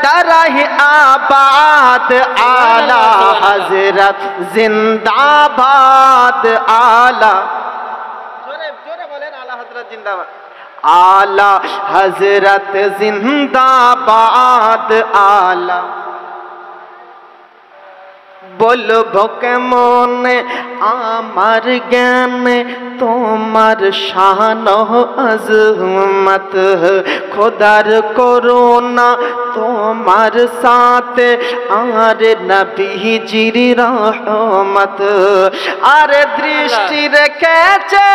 दरह आबाद आला हजरत जिंदाबाद आला जोरे जोरे बोलें आला हजरत जिंदाबाद आला हजरत जिंदाबाद आला বলবো কেমন আমার জ্ঞান তোমার শান আজমত খোদার করুণা তোমার সাথে আর নবীজির রহমত আর দৃষ্টি রেখেছে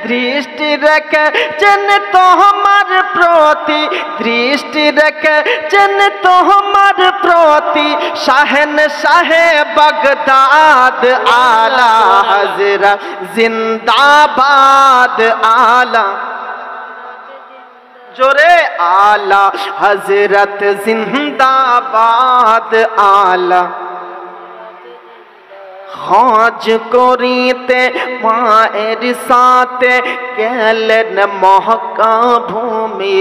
दृष्टि रखें तोहमार प्रति दृष्टि रखें तोहमार प्रति शाहन शाहे बगदाद आला हजरत जिंदाबाद आला जोरे आला हजरत जिंदाबाद आला हज करिते माएर साथे गेलेन महका भूमि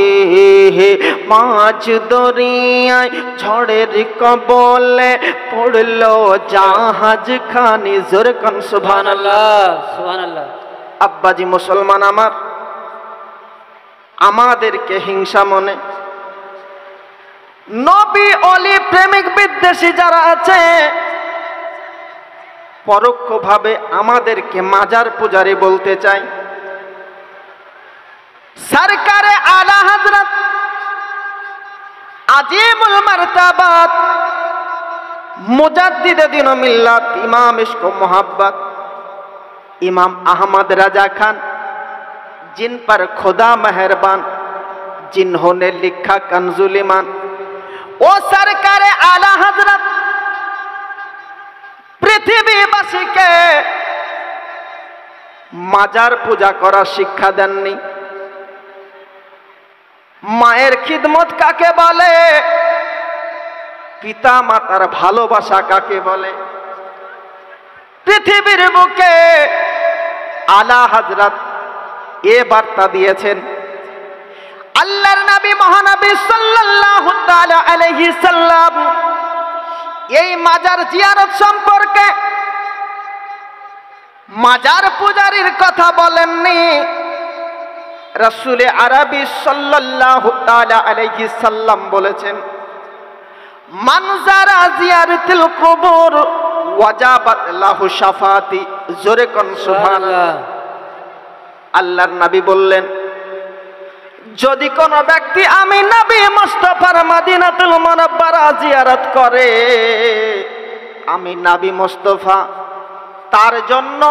माछ दरियाय झड़ेर कबले पड़लो জাহাজ खानी जोर कन सुबहानाल्लाह सुबहानाल्लाह अब्बाजी मुसलमान आमार आमादेरके हिंसा मने नबी ओली प्रेमिक विद्वेषी जारा आछे পরোক্ষ ভাবে আমাদেরকে মাজার পূজারী বলতে চাই সরকারে আলা হযরত আজিমুল মারতাবাত মুজাদ্দিদে দ্বীন ও মিল্লাত ইমাম ইশক ও मोहब्बत इमाम अहमद रजा खान जिन पर खुदा मेहरबान जिन्होंने लिखा कंजुल ईमान ओ सरकारे आला हजरत पृथ्वीवासीके माजार पूजा करा शिक्षा देनনি माয়ের খিদমত কাকে বলে পিতা মাতার ভালোবাসা কাকে বলে পৃথিবীর বুকে আলা হযরত এ বার্তা দিয়েছেন আল্লাহর নবী মহানবী সাল্লাল্লাহু তাআলা আলাইহি সাল্লাম এই মাজার জিয়ারত সম্পর্কে মাজার পূজারীর কথা বলেননি রাসূল আরবি সাল্লাল্লাহু তাআলা আলাইহি সাল্লাম বলেছেন মান যারা জিয়ারাতুল কুবুর ওয়াজাবাত লাহু শাফাতি জোরে কোন সুবহানাল্লাহ আল্লাহর নবী বললেন যদি কোন ব্যক্তি আমি নবী মুস্তাফার মদিনাতুল মুনাওয়ারা জিয়ারত করে আমি নবী মুস্তাফা তার জন্য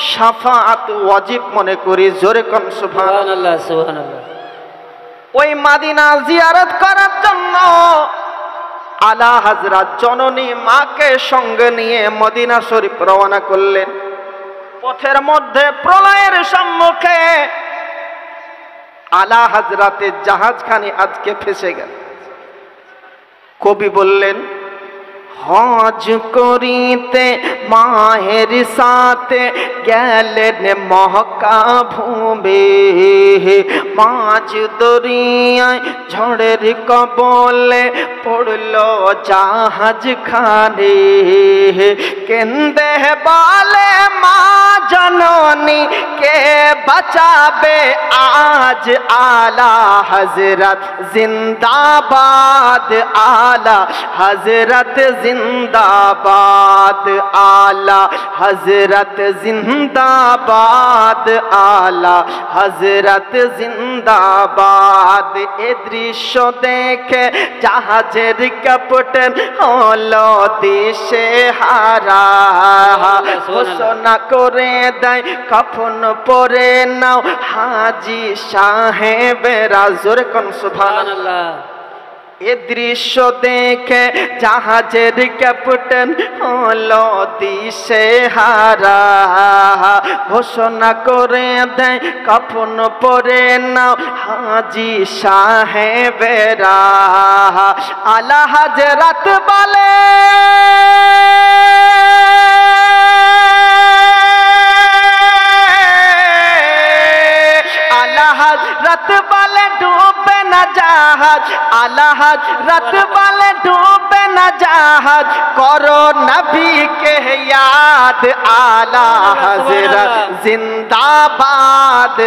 শাফাআত ওয়াজিব মনে করি জোরে কোন সুবহানাল্লাহ সুবহানাল্লাহ ওই মদিনা জিয়ারত করার জন্য আলা হযরত জননী মাকে সঙ্গে নিয়ে মদিনা শরীফ রওনা করলেন পথের মধ্যে প্রলয়ের সম্মুখে আলা হযরতের জাহাজখানি আজকে ফেসে গেল কবি বললেন হজ করিতে মায়ের সাথে গেলেন মক্কা ভূমে মাঝ দরিয়ায় ঝড়ের কবলে পড়লো জাহাজ খানে কেন্দে বলে মা জননী কে বাঁচাবে আজ আলা হযরত জিন্দাবাদ আলা হযরত जिंदाबाद आला हजरत जिंदाबाद आला हजरत जिंदाबाद ए दृश्य देखे জাহাজের ক্যাপ্টেন হলো দিশে হারা ঘোষণা করে দেয় কাফন পরে নাও হাজী সাহেবেরা জোরে কোন সুবহানাল্লাহ এ দৃশ্য দেখে জাহাজের ক্যাপ্টেন হলো দিশে হারা ঘোষণা করে দেয় কাফন পরে নাও হাজী সাহেবেরা আলা হযরত বলে জাহাজ, আলা হযরত বলে ডুবে না জাহাজ, করো নবীকে ইয়াদ, আলা হযরত জিন্দাবাদ,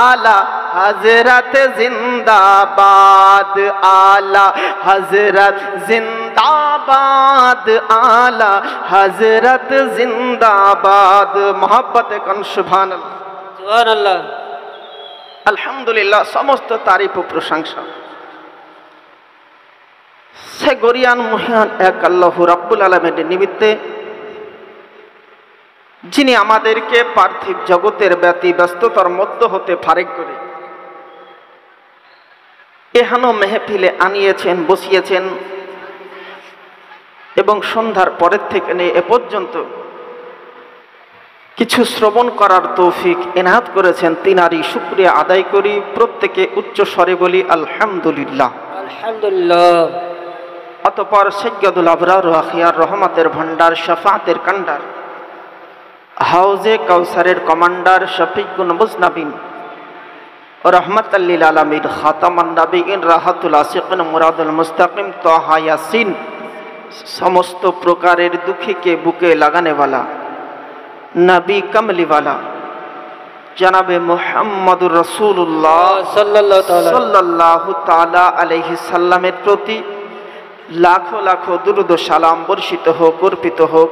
আলা হযরত জিন্দাবাদ, আলা হযরত জিন্দাবাদ, আলা হযরত জিন্দাবাদ। মোহাব্বতে কোন সুবহানাল্লাহ, সুবহানাল্লাহ। আলহামদুলিল্লাহ, সমস্ত তারিফ ও প্রশংসা সে গরিয়ান মহিয়ান এক আল্লাহ রাব্বুল আলামিনের নিমিত্তে, যিনি আমাদেরকে পার্থিব জগতের ব্যতি ব্যস্ততার মধ্য হতে ফারেক করে এহানো মেহফিলে আনিয়েছেন, বসিয়েছেন এবং সন্ধ্যার পরের থেকে নিয়ে এ পর্যন্ত কিছু শ্রবণ করার তৌফিক এনায়েত করেছেন, তিনারই শুকরিয়া আদায় করি। প্রত্যেকে উচ্চ স্বরে বলি আলহামদুলিল্লাহ, আলহামদুলিল্লাহ। অতঃপর সৈয়দুল আবরার ও আখিয়ার রহমতের ভান্ডার, শাফাতের কান্ডার, হাউজে কাউসারের কমান্ডার, শফিকুন মুজনাবিন ও রহমাতাল লিল আলামিন, খাতামান নবিয়িন, রাহাতুল আসিকিন, মুরাদুল মুস্তাকিম, তাহা ইয়াসিন, সমস্ত প্রকারের দুঃখীকে বুকে লাগানেওয়ালা নবী কমলিওয়ালা জনাবে মুহাম্মদুর রাসূলুল্লাহ সাল্লাল্লাহু তাআলা আলাইহি সাল্লামের প্রতি লাখো লাখো দুরূদ ও সালাম বর্ষিত হোক, অর্পিত হোক।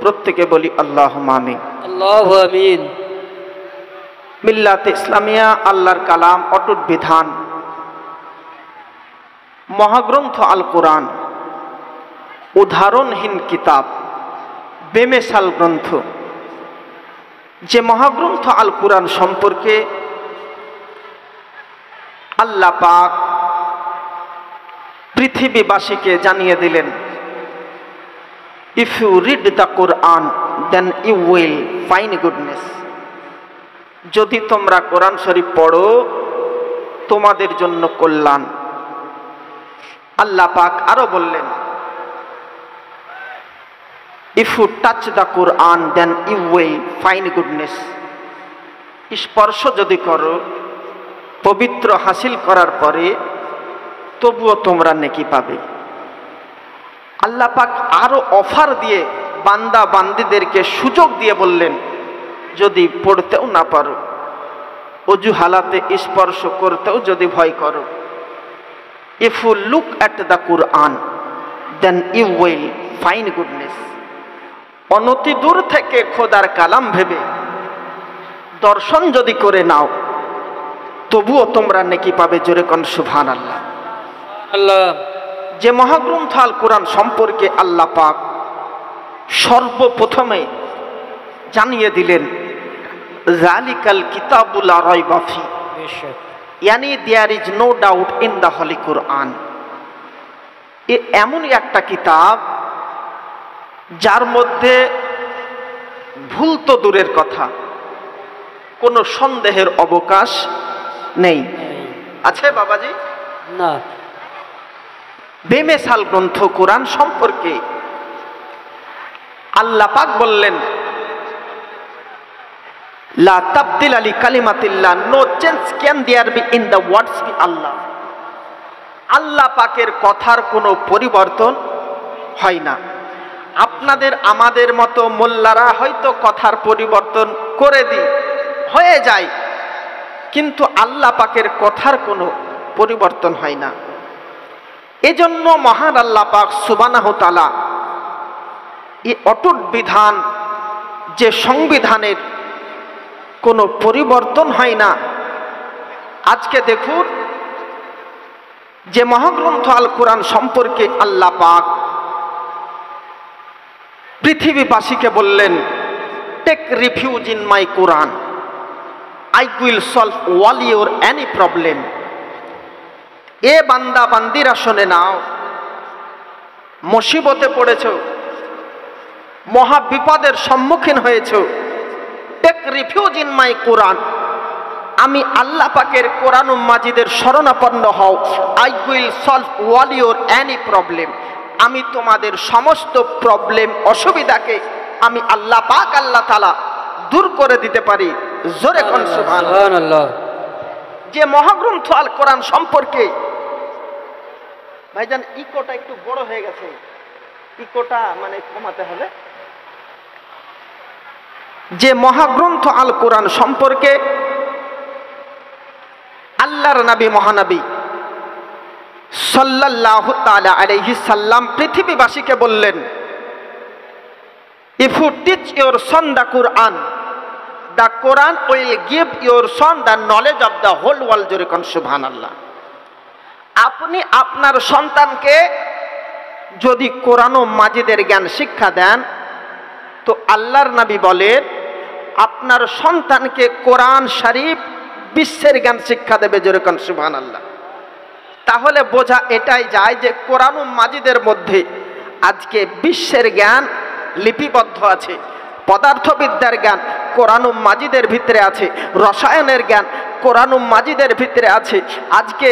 প্রত্যেকে বলি আল্লাহুম্মা আমিন, আল্লাহু আমিন। মিল্লাতে ইসলামিয়া, আল্লাহর কালাম, অটুট বিধান, মহাগ্রন্থ আল কোরআন, উদাহরণহীন কিতাব, বেমেসাল গ্রন্থ, যে মহাগ্রন্থ আল কোরআন সম্পর্কে আল্লাহ পাক পৃথিবীবাসীকে জানিয়ে দিলেন, if you read the Quran then you will find goodness. যদি তোমরা কোরআন শরীফ পড়ো তোমাদের জন্য কল্যাণ। আল্লাহ পাক আরো বললেন, if you touch the Quran then you will find goodness. স্পর্শ যদি করো পবিত্র হাসিল করার পরে তবুও তোমরা নেকি পাবে। আল্লাহ পাক আরো অফার দিয়ে বান্দা বান্দীদেরকে সুযোগ দিয়ে বললেন, যদি পড়তেও না পারো, অজু হালাতে স্পর্শ করতেও যদি ভয় করো, if you look at the Quran then you will find goodness. অনতি দূর থেকে খোদার কালাম ভেবে দর্শন যদি করে নাও তবুও তোমরা নেকি পাবে। জোরে কোন সুবহানাল্লাহ। আল্লাহ। যে মহাগ্রন্থ আল কোরআন সম্পর্কে আল্লাহ পাক সর্বপ্রথমে জানিয়ে দিলেন, যালিকাল কিতাবুল লা রাইবা ফি, ইয়ানি there is no doubt in the Holy Quran. এ এমনই একটা কিতাব যার মধ্যে ভুল তো দূরের কথা, কোনো সন্দেহের অবকাশ নেই। আছে বাবাজি? না। বেমেসাল গ্রন্থ কোরআন সম্পর্কে আল্লাহ পাক বললেন, লা তাবদিল আলি কালিমাতিল্লাহ, no change can there be in the words by Allah. আল্লাহ পাকের কথার কোনো পরিবর্তন হয় না। আপনাদের আমাদের মতো মোল্লারা হয়তো কথার পরিবর্তন করে দিই, হয়ে যায়, কিন্তু আল্লাহ পাকের কথার কোনো পরিবর্তন হয় না। এজন্য মহান আল্লাহ পাক সুবহানাহু তাআলা এই অটুট বিধান, যে সংবিধানের কোনো পরিবর্তন হয় না। আজকে দেখুন, যে মহাগ্রন্থ আল কোরআন সম্পর্কে আল্লাহ পাক পৃথিবীবাসীকে বললেন, take refuge in my Quran, I will solve all your any problem. এ বান্দা বান্দিরা শুনে নাও, মুসিবতে পড়েছ, মহা বিপদের সম্মুখীন হয়েছ, টেক রিফিউজ ইন মাই কোরআন, আমি আল্লাহ পাকের কোরআন মাজিদের শরণাপন্ন হও। I will solve all your any problem, আমি তোমাদের সমস্ত প্রবলেম, অসুবিধাকে আমি আল্লাহ পাক আল্লাহ তাআলা দূর করে দিতে পারি। জোরে কোন সুবহানাল্লাহ। যে মহাগ্রন্থ আল কোরআন সম্পর্কে ভাইজান ইকোটা একটু বড় হয়ে গেছে, ইকোটা মানে কমাতে হবে। যে মহাগ্রন্থ আল কোরআন সম্পর্কে আল্লাহর নবী মহানবী সাল্লাল্লাহু তাআলা আলাইহি সাল্লাম পৃথিবীবাসীকে বললেন, if you teach your son the Quran, the Quran will give your son the knowledge of the whole world. জোরে কোন সুবহানাল্লাহ। আপনি আপনার সন্তানকে যদি কোরআন ও মাজিদের জ্ঞান শিক্ষা দেন, তো আল্লাহর নবী বলেন আপনার সন্তানকে কোরআন শরীফ বিশ্বের জ্ঞান শিক্ষা দেবে। জোরে কোন সুবহানাল্লাহ। তাহলে বোঝা এটাই যায় যে কোরআন ও মাজিদের মধ্যে আজকে বিশ্বের জ্ঞান লিপিবদ্ধ আছে। পদার্থবিদ্যার জ্ঞান কোরআন ও মাজিদের ভিতরে আছে, রসায়নের জ্ঞান কোরআন ও মাজিদের ভিতরে আছে, আজকে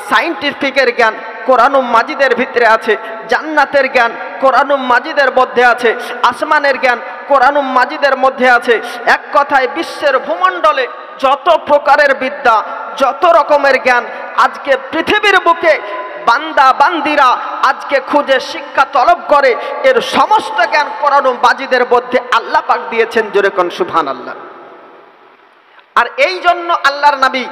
সায়েন্টিফিকের জ্ঞান কোরআন ও মাজিদের ভিতরে আছে, জান্নাতের জ্ঞান কোরআন ও মাজিদের মধ্যে আছে, আসমানের জ্ঞান কোরআন ও মাজিদের মধ্যে আছে। এক কথায় বিশ্বের ভূমণ্ডলে যত প্রকারের বিদ্যা, যত রকমের জ্ঞান আজকে পৃথিবীর বুকে বান্দা বান্দিরা আজকে খুঁজে শিক্ষা তলব করে, এর সমস্ত জ্ঞান কোরআন ও মাজিদের মধ্যে আল্লাহ পাক দিয়েছেন। জোরে কোন সুবহানাল্লাহ। আর এই জন্য আল্লাহর নবী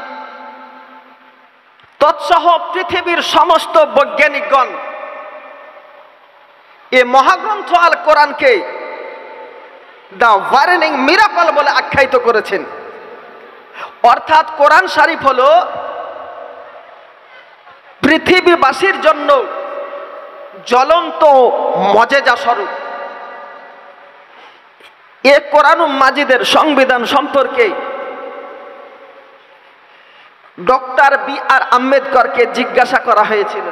তৎসহ পৃথিবীর সমস্ত বৈজ্ঞানিকগণ এই মহাগ্রন্থ আল কোরআনকে দ্য ওয়ার্নিং মিরাকল বলে আখ্যায়িত করেছেন। অর্থাৎ কোরআন শরীফ হলো পৃথিবীবাসীর জন্য জ্বলন্ত মজেজা স্বরূপ। এ কোরআন মাজিদের সংবিধান সম্পর্কে ডক্টর বি আর আম্বেদকরকে জিজ্ঞাসা করা হয়েছিল,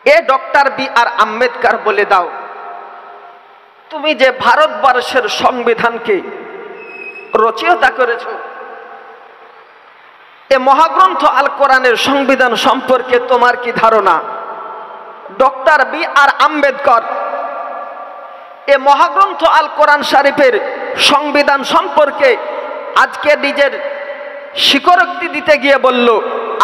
এ ডক্টর বি আর আম্বেদকর বলে দাও, তুমি যে ভারতবর্ষের সংবিধানকে রচয়িতা করেছ, এ মহাগ্রন্থ আল কোরআনের সংবিধান সম্পর্কে তোমার কি ধারণা? ডক্টর বি আর আম্বেদকর এ মহাগ্রন্থ আল কোরআন শরীফের সংবিধান সম্পর্কে আজকে নিজের স্বীকারোক্তি দিতে গিয়ে বলল,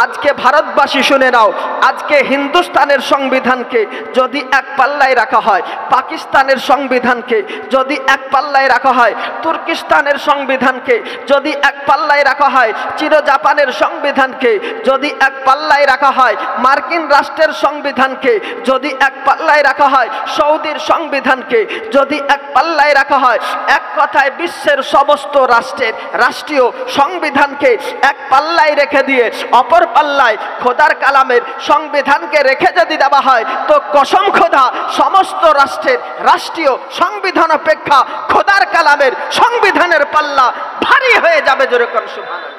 আজকে ভারতবাসী শুনে নাও, আজকে হিন্দুস্তানের সংবিধানকে যদি এক পাল্লায় রাখা হয়, পাকিস্তানের সংবিধানকে যদি এক পাল্লায় রাখা হয়, তুর্কিস্তানের সংবিধানকে যদি এক পাল্লায় রাখা হয়, চীন জাপানের সংবিধানকে যদি এক পাল্লায় রাখা হয়, মার্কিন রাষ্ট্রের সংবিধানকে যদি এক পাল্লায় রাখা হয়, সৌদির সংবিধানকে যদি এক পাল্লায় রাখা হয়, এক কথায় বিশ্বের সমস্ত রাষ্ট্রের রাষ্ট্রীয় সংবিধানকে এক পাল্লায় রেখে দিয়ে অপর পাল্লায় খোদার কালামের সংবিধানকে রেখে যদি দেওয়া হয়, তো কসম খোদা সমস্ত রাষ্ট্রের রাষ্ট্রীয় সংবিধান অপেক্ষা খোদার কালামের সংবিধানের পাল্লা ভারী হয়ে যাবে। জোরে কোন সুবহানাল্লাহ।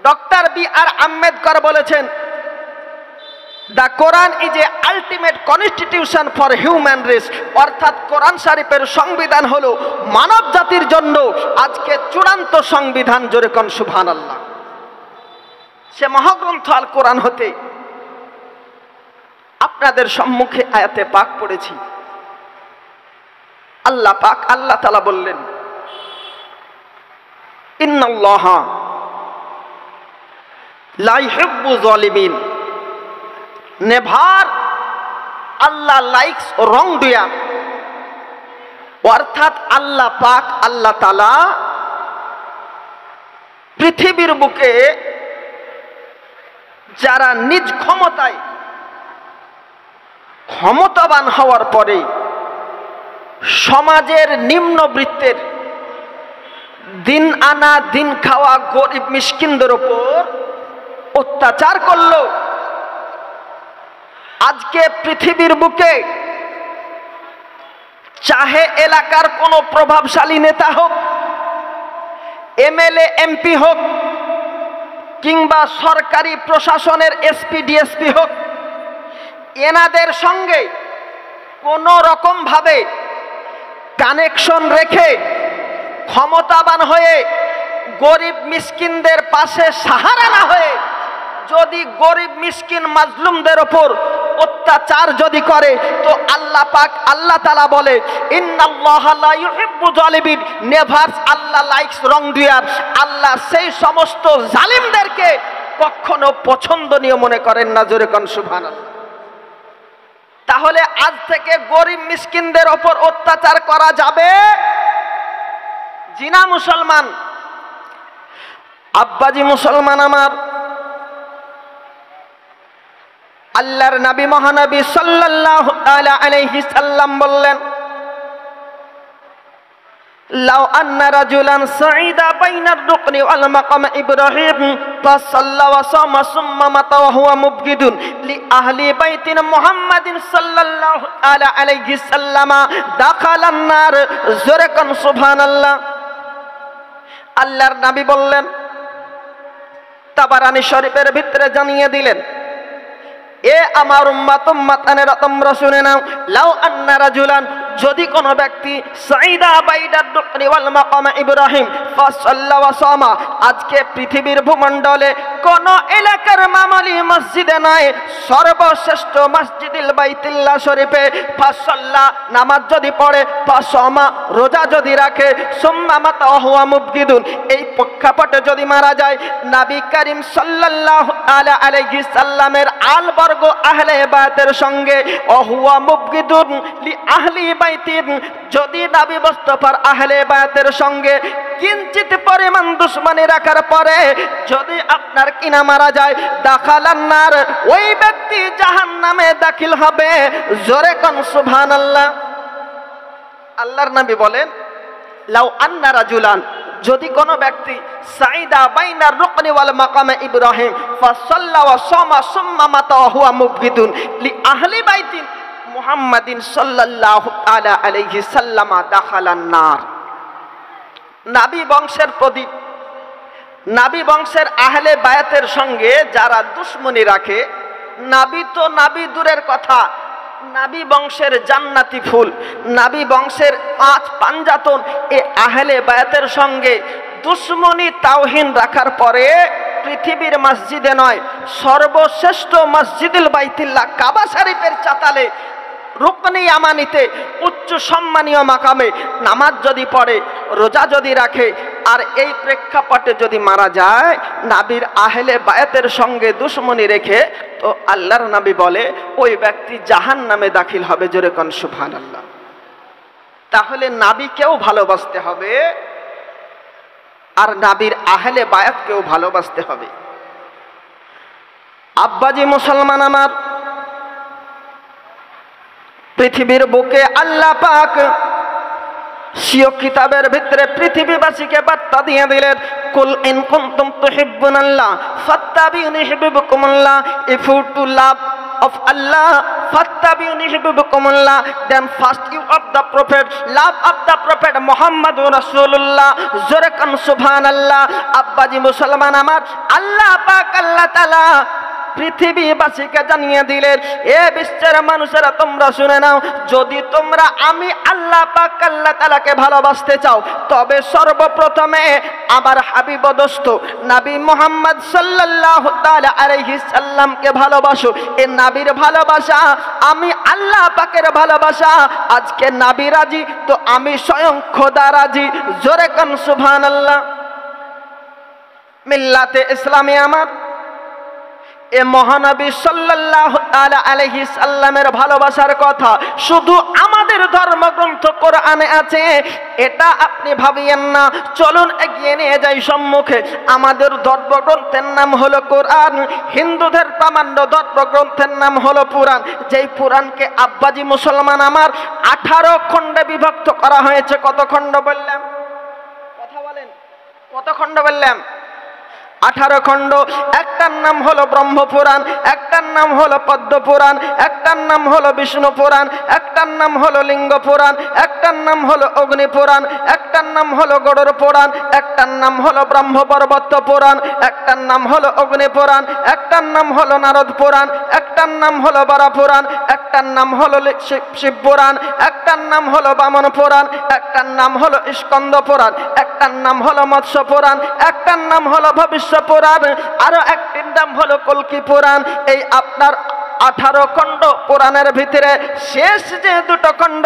ডক্টর বি আর আম্বেদকর বলেছেন, the Quran is a ultimate constitution for human race, অর্থাৎ কোরআন শরীফের সংবিধান হলো মানব জাতির জন্য আজকে চূড়ান্ত সংবিধান। জোরে কোন সুবহানাল্লাহ। সে মহাগ্রন্থ আল কোরআন হতে আপনাদের সম্মুখে আয়াতে পাক পড়েছি। আল্লাহ পাক আল্লাহ তাআলা বললেন, ইন্নাল্লাহা লা ইউহিব্বু যালিমিন, নেভার আল্লাহ লাইকস রং ডুয়ার। অর্থাৎ আল্লাহ পাক আল্লাহ তাআলা পৃথিবীর বুকে যারা নিজ ক্ষমতায় ক্ষমতাবান হওয়ার পরে সমাজের নিম্নবৃত্তের দিন আনা দিন খাওয়া গরিব মিসকিনদের উপর অত্যাচার করলো, আজকে পৃথিবীর বুকে চাহে এলাকার কোনো প্রভাবশালী নেতা হোক, এমএলএ এমপি হোক, কিংবা সরকারি প্রশাসনের এসপি ডিএসপি হোক, এনাদের সঙ্গে কোনো রকম ভাবে কানেকশন রেখে ক্ষমতাবান হয়ে গরিব মিসকিনদের পাশে সাহারা না হয়ে যদি গরিব মিসকিন মাজলুমদের ওপর অত্যাচার যদি করে, তো আল্লাহ পাক আল্লাহ তাআলা বলে, ইন্নাল্লাহা লা ইউহিব্বু যালিমিন, নেভার আল্লাহ লাইকস রং ডুয়ার। আল্লাহ সেই সমস্ত জালিমদেরকে কখনো পছন্দনীয় মনে করেন না। জোরে কোন সুবহানাল্লাহ। তাহলে আজ থেকে গরিব মিসকিনদের ওপর অত্যাচার করা যাবে? জিনা মুসলমান, আব্বাজি মুসলমান আমার, আল্লাহর নবী মহানবী সাল্লাল্লাহু তাআলা আলাইহি সাল্লাম বললেন, লাউ আন্না রাজুলান সাইদা বাইনার রুকনি ওয়াল মাকাম ইব্রাহিম ফাসাল্লা ওয়া সামা সুম্মা মাতা ওয়া হুয়া মুবগিদুন লি আহলি বাইতিন মুহাম্মাদিন সাল্লাল্লাহু তাআলা আলাইহি সাল্লামা দাখালান নার। জোরে কোন সুবহানাল্লাহ। আল্লাহর নবী বললেন, তাবারানী শরীফের ভিতরে জানিয়ে দিলেন, এ আমার উম্মাতানেরা তোমরা শুনে নাও, লাউ আন্না রাজুলান, যদি কোনো ব্যক্তি সাইদা বাইদার রুকনি ওয়াল মাকাম ইব্রাহিম ফাসাল্লা ওয়া সামা, আজকে পৃথিবীর ভূমণ্ডলে কোন এলাকার মামুলি মসজিদে নয়, সর্বশ্রেষ্ঠ মসজিদুল বাইতুল্লাহ শরীফে ফাসাল্লা, নামাজ যদি পড়ে, ফাসামা, রোজা যদি রাখে, সুম্মা মাতা ওয়া হুয়া মুবগিদুন, এই প্রেক্ষাপটে যদি মারা যায়, নবী করিম সাল্লাল্লাহু আলাইহি সাল্লামের আল বর্গ আহলে বায়তের সঙ্গে ওয়া হুয়া মুবগিদুন লি আহলি বাইতিন, যদি নবী মুস্তাফার আহলে বায়তের সঙ্গে কিঞ্চিত পরিমাণ দুশমনি রাখার পরে যদি আপনার কিনা মারা যায়, দাখালান নার, ওই ব্যক্তি জাহান্নামে দাখিল হবে। জোরে কোন সুবহানাল্লাহ। আল্লাহর নবী বলেন, লাউ আন্না রাজুলান, যদি কোনো ব্যক্তি সাইদা বাইনার রুকনি ওয়াল মাকাম ইব্রাহিম ফাসাল্লা ওয়া সামা সুম্মা মাতা ওয়া হুয়া মুবগিদুন লি আহলি বাইতিন মুহাম্মাদিন সাল্লাল্লাহু তাআলা আলাইহি সাল্লামা দাখালান নার। নবী বংশের প্রদীপ, নবী বংশের আহলে বায়াতের সঙ্গে যারা দুশমনি রাখে, নবী তো নবী দূরের কথা, নবী বংশের জান্নাতি ফুল, নবী বংশের 5 পাঞ্জাতন, এ আহলে বায়াতের সঙ্গে দুশমনি তাওহীন রাখার পরে পৃথিবীর মসজিদে নয়, সর্বশ্রেষ্ঠ মসজিদুল বাইতুল্লাহ কাবা শরীফের চাতালে রুকনি ইয়ামানিতে উচ্চ সম্মানীয় মাকামে নামাজ যদি পড়ে, রোজা যদি রাখে, আর এই প্রেক্ষাপটে যদি মারা যায় নবীর আহলে বায়াতের সঙ্গে দুশমনি রেখে, তো আল্লাহর নবী বলে ওই ব্যক্তি জাহান্নামে দাখিল হবে। জোরে কোন সুবহানাল্লাহ। তাহলে নবীকেও ভালোবাসতে হবে আর নবীর আহলে বায়াতকেও ভালোবাসতে হবে। আব্বাজি মুসলমান আমার, পৃথিবীর বুকে আল্লাহ পাক সিও কিতাবের ভিতরে পৃথিবীবাসীকে বার্তা দিয়ে দিলেন, কুল ইন কুনতুম তুহিব্বুনাল্লাহ ফাত্তাবিউনি ইউহিব্বুকুমুল্লাহ, if you to love of Allah fattabi'uni yuhibbukumullah, then first you of the prophet, love of the prophet Muhammadur Rasulullah। জোরে কোন সুবহানাল্লাহ। আব্বাজি মুসলমান আমার, আল্লাহ পাক আল্লাহ তাআলা পৃথিবীবাসীকে জানিয়ে দিলেন, এ বিশ্বের মানুষেরা তোমরা শুনে নাও, যদি তোমরা আমি আল্লাহ পাক আল্লাহ তাআলাকে ভালোবাসতে চাও, তবে সর্বপ্রথমে আমার হাবিব দোস্ত নবী মুহাম্মদ সাল্লাল্লাহু তাআলা আলাইহি সাল্লামকে ভালোবাসো। এই নবীর ভালোবাসা, আমি আল্লাহ পাকের ভালোবাসা, আজকে নবী রাজি তো আমি স্বয়ং খোদা রাজি। জোরে কোন সুবহানাল্লাহ। মিল্লাতে ইসলামী আমার, এ মহানবী সাল্লাল্লাহু তাআলা আলাইহি সাল্লামের ভালোবাসার কথা শুধু আমাদের ধর্মগ্রন্থ কোরআনে আছে, এটা আপনি ভাবিয়েন না। চলুন এগিয়ে নিয়ে যাই সম্মুখে। আমাদের ধর্মগ্রন্থের নাম হলো কোরআন, হিন্দুদের প্রামাণ্য ধর্মগ্রন্থের নাম হলো পুরাণ। যেই পুরাণকে আব্বাজি মুসলমান আমার 18 খণ্ডে বিভক্ত করা হয়েছে। কত খণ্ড বললাম? কথা বলেন, কত খণ্ড বললাম? 18 খণ্ড। একটার নাম হলো ব্রহ্মপুরাণ, একটার নাম হলো পদ্মপুরাণ, একটার নাম হলো বিষ্ণু পুরাণ, একটার নাম হলো লিঙ্গ পুরাণ, একটার নাম হলো অগ্নি পুরাণ, একটার নাম হলো গড়র পুরাণ, একটার নাম হলো ব্রহ্মপর্বত পুরাণ, একটার নাম হলো অগ্নি পুরাণ, একটার নাম হলো নারদ পুরাণ, একটার নাম হলো বারা পুরাণ, একটার নাম হলো শিব পুরাণ, একটার নাম হলো বামন পুরাণ, একটার নাম হলো স্কন্দ পুরাণ, একটার নাম হলো মৎস্য পুরাণ, একটার নাম হলো ভবিষ্য পুরাণ, আরো একটির নাম হলো কল্কি পুরাণ। এই আপনার 18 খণ্ড কোরআনের ভিতরে শেষ যে দুটো খণ্ড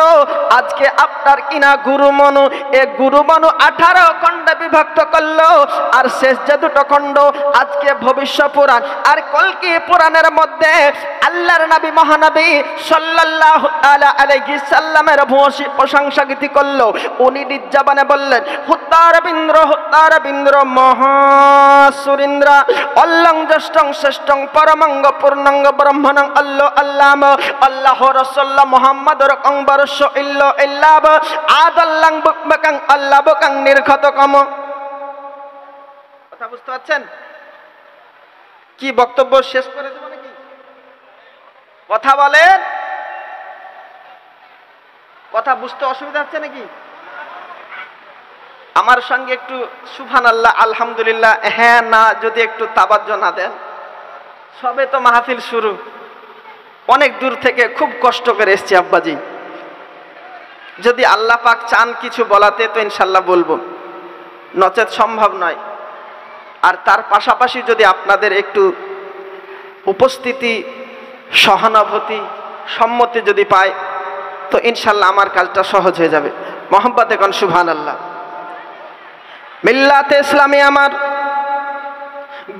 আজকে আপনার কিনা গুরু মনু, এ গুরু মনু 18 খণ্ডে বিভক্ত করলো, আর শেষ যে দুটো খণ্ড আজকে ভবিষ্য পুরাণ আর কলকি পুরাণের মধ্যে আল্লাহর নবী মহানবী সাল্লাল্লাহু তাআলা আলাইহি সাল্লামের ভূয়সী প্রশংসা গীতি করলো। উনি নির্জাবানে বললেন, হুত্তার বিন্দ্র মহাসুরিন্দ্র অল্লং জ্যেষ্ঠং শ্রেষ্ঠং পরমঙ্গ পূর্ণঙ্গ ব্রহ্মণং আল্লাম আল্লাহ রাসূলুল্লাহ মুহাম্মাদুর কংবরস্য ইল্লাব আদাল্লাং বুকবাকাং আল্লাহ বুকাং নির্ঘতকম। কথা বুঝতে পারছেন? কি বক্তব্য শেষ করে দেব নাকি? কথা বলেন, কথা বুঝতে অসুবিধা হচ্ছে নাকি? আমার সঙ্গে একটু সুবহানাল্লাহ আলহামদুলিল্লাহ হ্যাঁ না যদি একটু তাবাজ্জু না দেন। সবে তো মাহফিল শুরু, অনেক দূর থেকে খুব কষ্ট করে এসেছি আব্বাজি। যদি আল্লাহ পাক চান কিছু বলাতে তো ইনশাল্লাহ বলবো, নচেত সম্ভব নয়। আর তার পাশাপাশি যদি আপনাদের একটু উপস্থিতি, সহানুভূতি, সম্মতি যদি পায় তো ইনশাল্লাহ আমার কাজটা সহজ হয়ে যাবে। মোহাম্মতে কোন সুবহানাল্লাহ। মিল্লাতে ইসলামী আমার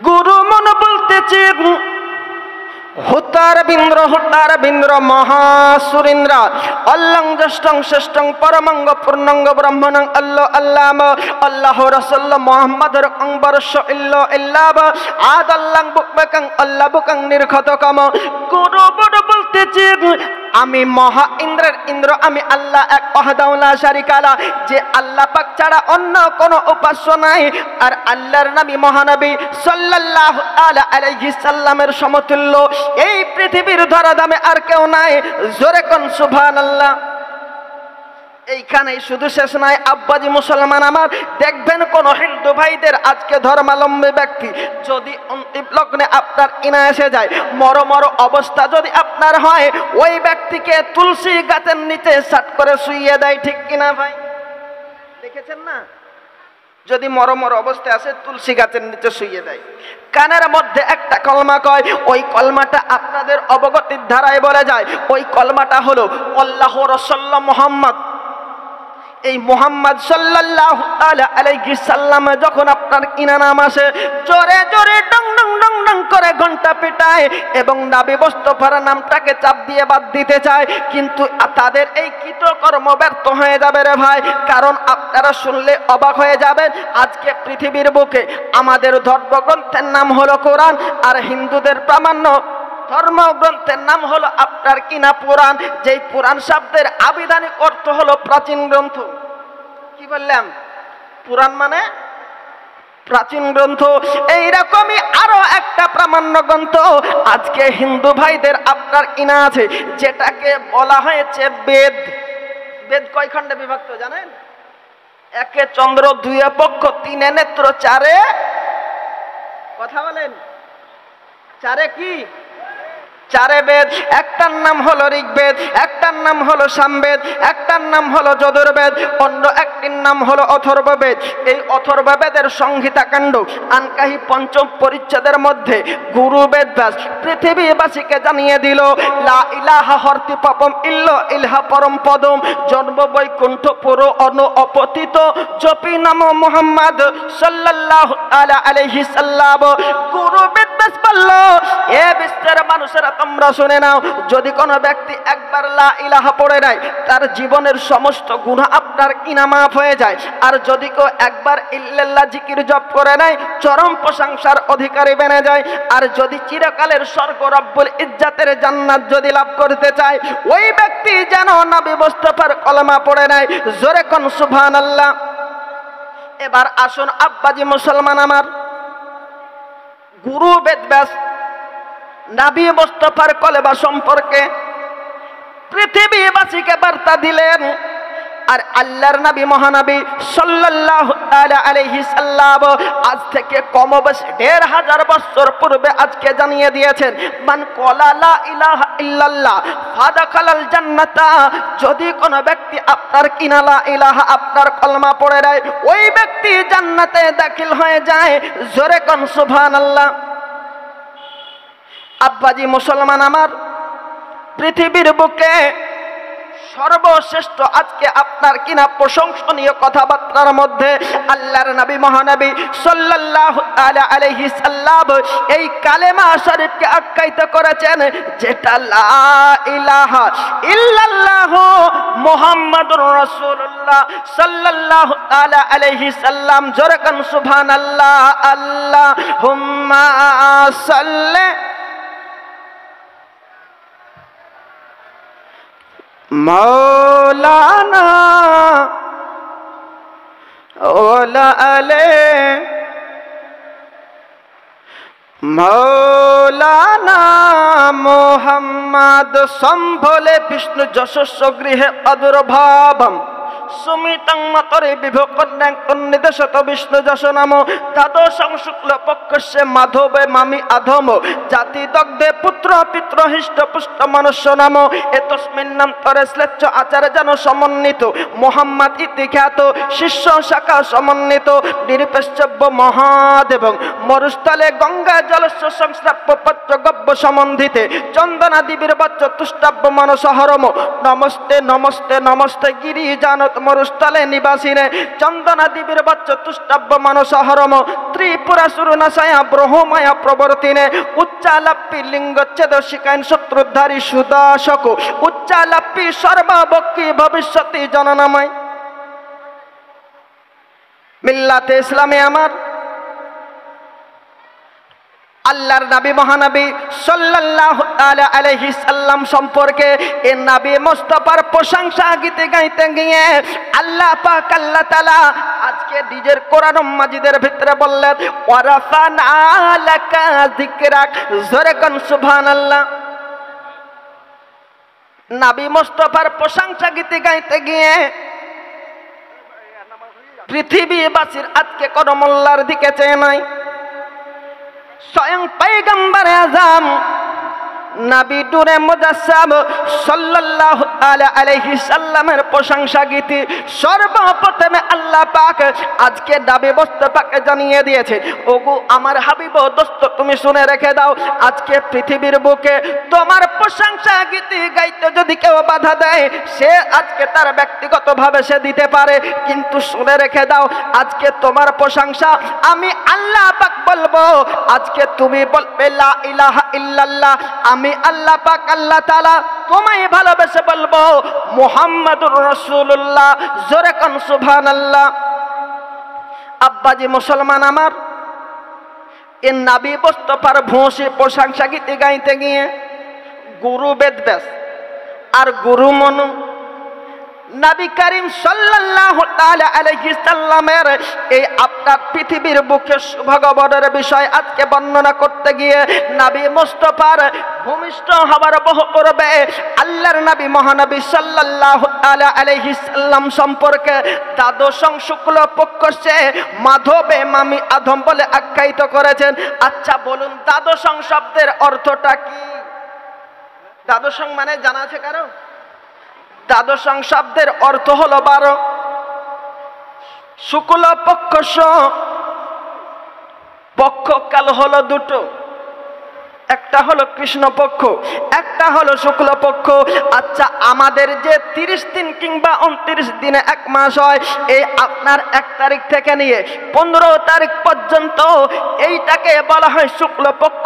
গুরু মন বলতেছে, হুতার বিন্দ্র মহাসুরিন্দ্র অল্লং জ্যেষ্ঠং শ্রেষ্ঠং পরমঙ্গ পূর্ণঙ্গ ব্রহ্মণং আল্লাহ রাসূলুল্লাহ মুহাম্মাদুর কংবরস্য ইল্লাব আদাল্লাং বুকবাকাং আল্লাহ বুকাং নির্ঘতকম। গুরু বড় বলতেছে, আমি মহা ইন্দ্রের ইন্দ্র, আমি আল্লাহ এক ওয়াহদাহু লা শারীকা লা, যে আল্লাহ পাক ছাড়া অন্য কোনো উপাস্য নাই। আর আল্লাহর নবী মহানবী সাল্লাল্লাহু তাআলা আলাইহি সাল্লামের সমতুল্য এই পৃথিবীর ধরাধামে আর কেউ নাই। জোরে কোন সুবহানাল্লাহ। এইখানেই শুধু শেষ নয় আব্বাজি মুসলমান আমার, দেখবেন কোন হিন্দু ভাইদের আজকে ধর্মাবলম্বী ব্যক্তি যদি অন্তিম লগ্নে আপনার ইনা এসে যায়, মর অবস্থা যদি আপনার হয়, ওই ব্যক্তিকে তুলসী গাছের নিচে সাট করে শুইয়ে দেয়, ঠিক কিনা ভাই? দেখেছেন না? যদি মর অবস্থায় আসে তুলসী গাছের নিচে শুইয়ে দেয়, কানের মধ্যে একটা কলমা কয়, ওই কলমাটা আপনাদের অবগতির ধারায় বলে যায়। ওই কলমাটা হলো আল্লাহ রাসূলুল্লাহ মুহাম্মদ। এই মুহাম্মদ সাল্লাল্লাহু তাআলা আলাইহি সাল্লামে যখন আপনার ইনা নাম আসে, জোরে জোরে ডং ডং ডং ডং করে ঘন্টা পেটায় এবং নবী মুস্তাফার নামটাকে চাপ দিয়ে বাদ দিতে চায়, কিন্তু তাদের এই কৃতকর্ম ব্যর্থ হয়ে যাবে রে ভাই। কারণ আপনারা শুনলে অবাক হয়ে যাবেন, আজকে পৃথিবীর বুকে আমাদের ধর্মগ্রন্থের নাম হলো কোরআন, আর হিন্দুদের প্রামাণ্য ধর্মগ্রন্থের নাম হলো আপনার কিনা পুরাণ। যেই পুরাণ শব্দের আবিধানিক অর্থ হলো প্রাচীন গ্রন্থ। কি বললাম? পুরাণ মানে প্রাচীন গ্রন্থ। এইরকমই আরো একটা প্রামাণ্য গ্রন্থ আজকে হিন্দু ভাইদের আপনার কিনা আছে, যেটাকে বলা হয়েছে বেদ। বেদ কয় খণ্ডে বিভক্ত জানেন? একে চন্দ্র, দুয়ে পক্ষ, তিনে নেত্র, চারে কথা বলেন, চারে কি? চারে বেদ। একটার নাম হলো ঋগ্বেদ, একটার নাম হলো সামবেদ, একটার নাম হলো যজুর্বেদ, অন্য একটির নাম হলো অথর্ববেদ। এই অথর্ববেদের সংহিতা কাণ্ড আনকাহি পঞ্চম পরিচ্ছেদের মধ্যে গুরু বেদব্যাস পৃথিবীবাসীকে জানিয়ে দিল, লা ইলাহা হর্তি পাপম ইল্লা পরম পদম জন্ম বৈকুণ্ঠ পুরো অন অপতিত জপি নাম মুহাম্মদ সাল্লাল্লাহু তাআলা আলাইহি সাল্লাম। গুরু বেদব্যাস বলল, এ বিশ্বের মানুষেরা তোমরা শুনে নাও, যদি কোনো ব্যক্তি একবার লা ইলাহা পড়ে নেয়, তার জীবনের সমস্ত গুনাহ আপনার কিনা মাফ হয়ে যায়। আর যদি কেউ একবার ইল্লাল্লাহ জিকির জপ করে নেয়, চরম প্রশংসার অধিকারী বেনে যায়। আর যদি চিরকালের স্বর্গ রব্বুল ইজ্জাতের জান্নাত যদি লাভ করতে চায়, ওই ব্যক্তি যেন নবী মুস্তাফার কলমা পড়ে নেয়। জোরে কোন সুবহানাল্লাহ। এবার আসুন আব্বাজি মুসলমান আমার, গুরু বেদব্যাস নবী মুস্তাফার কলেমা সম্পর্কে পৃথিবীবাসীকে বার্তা দিলেন। আর আল্লাহর নবী মহানবী সাল্লাল্লাহু তাআলা আলাইহি সাল্লাম আজ থেকে কম বেশি ১৫০০ বছর পূর্বে আজকে জানিয়ে দিয়েছেন, মান ক্বালা লা ইলাহা ইল্লাল্লাহ ফাদাখালাল জান্নাতা। যদি কোনো ব্যক্তি আপনার কিনা লা ইলাহা আপনার কলমা পড়ে দেয়, ওই ব্যক্তি জান্নাতে দাখিল হয়ে যায়। জোরে কোন সুবহানাল্লাহ। আব্বাজি মুসলমান আমার, পৃথিবীর বুকে সর্বশ্রেষ্ঠ আজকে আপনার কিনা প্রশংসনীয় কথাবার্তার মধ্যে আল্লাহর নবী মহানবী সাল্লাল্লাহু আলাইহি সাল্লাম এই কালেমা শরীফকে আখ্যায়িত করেছেন, যেটা লা ইলাহা ইল্লাল্লাহ মুহাম্মাদুর রাসূলুল্লাহ সাল্লাল্লাহু আলাইহি সাল্লাম। জোরে কান সুবহানাল্লাহ। আল্লাহুম্মা সাল্লি মৌলানা ওলা আলে মৌলানা মোহাম্মদ সম্ভলে বিষ্ণু যশস্ব গৃহে আদুর্ভাবম সুমিতং মতরে বিভকন্যাং কন্নিদেশত বিষ্ণু যশ নাম দ্বাদশং শুক্ল পক্ষস্যে মাধবে মামি আধম জাতি দগ্ধে পুত্র পিত্র হৃষ্ট পুষ্ট মনুষ্য নাম এতস্মিন নাম তরে শ্লেচ্ছ আচার যেন সমন্বিত মোহাম্মদ ইতি খ্যাত শিষ্য শাখা সমন্বিত নিরপেক্ষব্য মহাদেব মরুস্থলে গঙ্গা জলস্ব সংস্রাপ্য পত্র গব্য সম্বন্ধিতে চন্দনা দিবির বচ্চ তুষ্টাব্য মনসহরম নমস্তে নমস্তে নমস্তে গিরি জানত মরুস্থলে নিবাসিনে চন্দনা দিবির বচ্চ তুষ্টাব্য মনসহরম ত্রিপুরা সুরনাশায়া ব্রহ্মমায়া প্রবর্তিনে উচ্চালাপ্পি লিঙ্গচ্ছেদ শিকাইন শত্রুদ্ধারী সুদাসক উচ্চালাপ্পি সর্বাবক্ষী ভবিষ্যতি জননাময়। মিল্লাতে ইসলামে আমার আল্লাহর নবী মহানবী সাল্লাল্লাহু আলাইহি সাল্লাম সম্পর্কে এ নবী মুস্তাফার প্রশংসা গীতে গাইতে গিয়ে আল্লাহ পাক আল্লাহ তাআলা আজকে নিজের কোরআন মাজিদের ভিতরে বললেন ওয়ারাফানা লাকা যিকরাক। জোরে কোন সুবহানাল্লাহ। নবী মুস্তাফার প্রশংসা গীতে গাইতে গিয়ে পৃথিবীবাসীর আজকে কোন মোল্লার দিকে চেয়ে নাই, স্বয়ং পয়গম্বর আযম নবী নূরে মুজাসসাম সাল্লাল্লাহু আলাইহি সাল্লামের প্রশংসা গীতি সর্বপ্রথমে আল্লাহ পাক আজকে নবী মুস্তাফাকে জানিয়ে দিয়েছে, ওগো আমার হাবিব দোস্ত তুমি শুনে রেখে দাও, আজকে পৃথিবীর বুকে তোমার প্রশংসা গীতি গাইতে যদি কেউ বাধা দেয় সে আজকে তার ব্যক্তিগতভাবে সে দিতে পারে, কিন্তু শুনে রেখে দাও আজকে তোমার প্রশংসা আমি আল্লাহ পাক বলবো। আজকে তুমি বলবে লা ইলাহা ইল্লাল্লাহ, আমি আল্লাহ পাক আল্লাহ তাআলা তোমায় ভালোবেসে বলবো মুহাম্মাদুর রাসূলুল্লাহ। জোরে কোন সুবহানাল্লাহ। আব্বাজি মুসলমান আমার, এ নবী মুস্তাফার ভূষি প্রশংসা গীতি গাইতে গিয়ে গুরু বেদব্যাস আর গুরু মনু নবী করিম সাল্লাল্লাহু তাআলা আলাইহি সাল্লামের এই আপনার পৃথিবীর বুকে শুভগবরের বিষয় আজকে বর্ণনা করতে গিয়ে নবী মুস্তাফার ভূমিষ্ঠ হওয়ার বহু পূর্বে আল্লাহর নবী মহানবী সাল্লাল্লাহু তাআলা আলাইহি সাল্লাম সম্পর্কে দ্বাদশং শুক্ল পক্ষে মাধবে মামি আধম বলে আখ্যায়িত করেছেন। আচ্ছা বলুন দ্বাদশং শব্দের অর্থটা কি? দ্বাদশং মানে জানা আছে কারো? দ্বাদশং শব্দের অর্থ হলো 12, শুক্ল পক্ষ পক্ষকাল হলো দুটো, একটা হলো কৃষ্ণ পক্ষ, একটা হলো শুক্ল পক্ষ। আচ্ছা আমাদের যে 30 দিন কিংবা 29 দিনে এক মাস হয়, এই আপনার 1 তারিখ থেকে নিয়ে 15 তারিখ পর্যন্ত এইটাকে বলা হয় শুক্ল পক্ষ।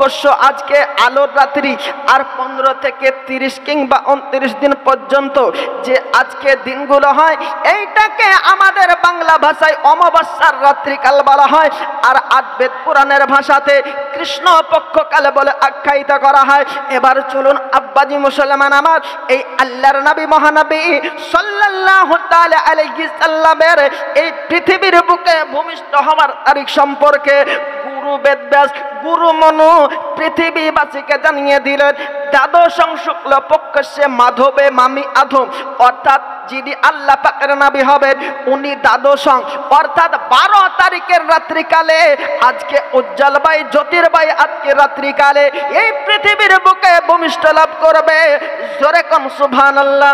আজকে আলোর রাত্রি আর 15 থেকে 30 কিংবা 29 দিন পর্যন্ত যে আজকে দিনগুলো হয় এইটাকে আমাদের বাংলা ভাষায় অমাবস্যার রাত্রিকাল বলা হয়, আর আদবেদ পুরাণের ভাষাতে কৃষ্ণ পক্ষকাল বলে আখ্যায়িত করা হয়। এবার চলুন আব্বাজি মুসলমান আমার, এই আল্লাহর নবী মহানবী সাল্লাল্লাহু তাআলা আলাইহি সাল্লামের এই পৃথিবীর বুকে ভূমিষ্ঠ হওয়ার তারিখ সম্পর্কে গুরু বেদব্যাস গুরু মনু পৃথিবীবাসীকে জানিয়ে দিলেন। দ্বাদশং শুক্ল পক্ষে মাধবে মামি আধম, অর্থাৎ যিনি আল্লাহ পাকের নবী হবেন উনি দ্বাদশং অর্থাৎ 12 তারিখের রাত্রিকালে আজকে উজ্জ্বল ভাই জ্যোতির্ভাই আজকে রাত্রিকালে এই পৃথিবীর বুকে ভূমিষ্ঠ লাভ করবে। জোরে কোন সুবহানাল্লাহ।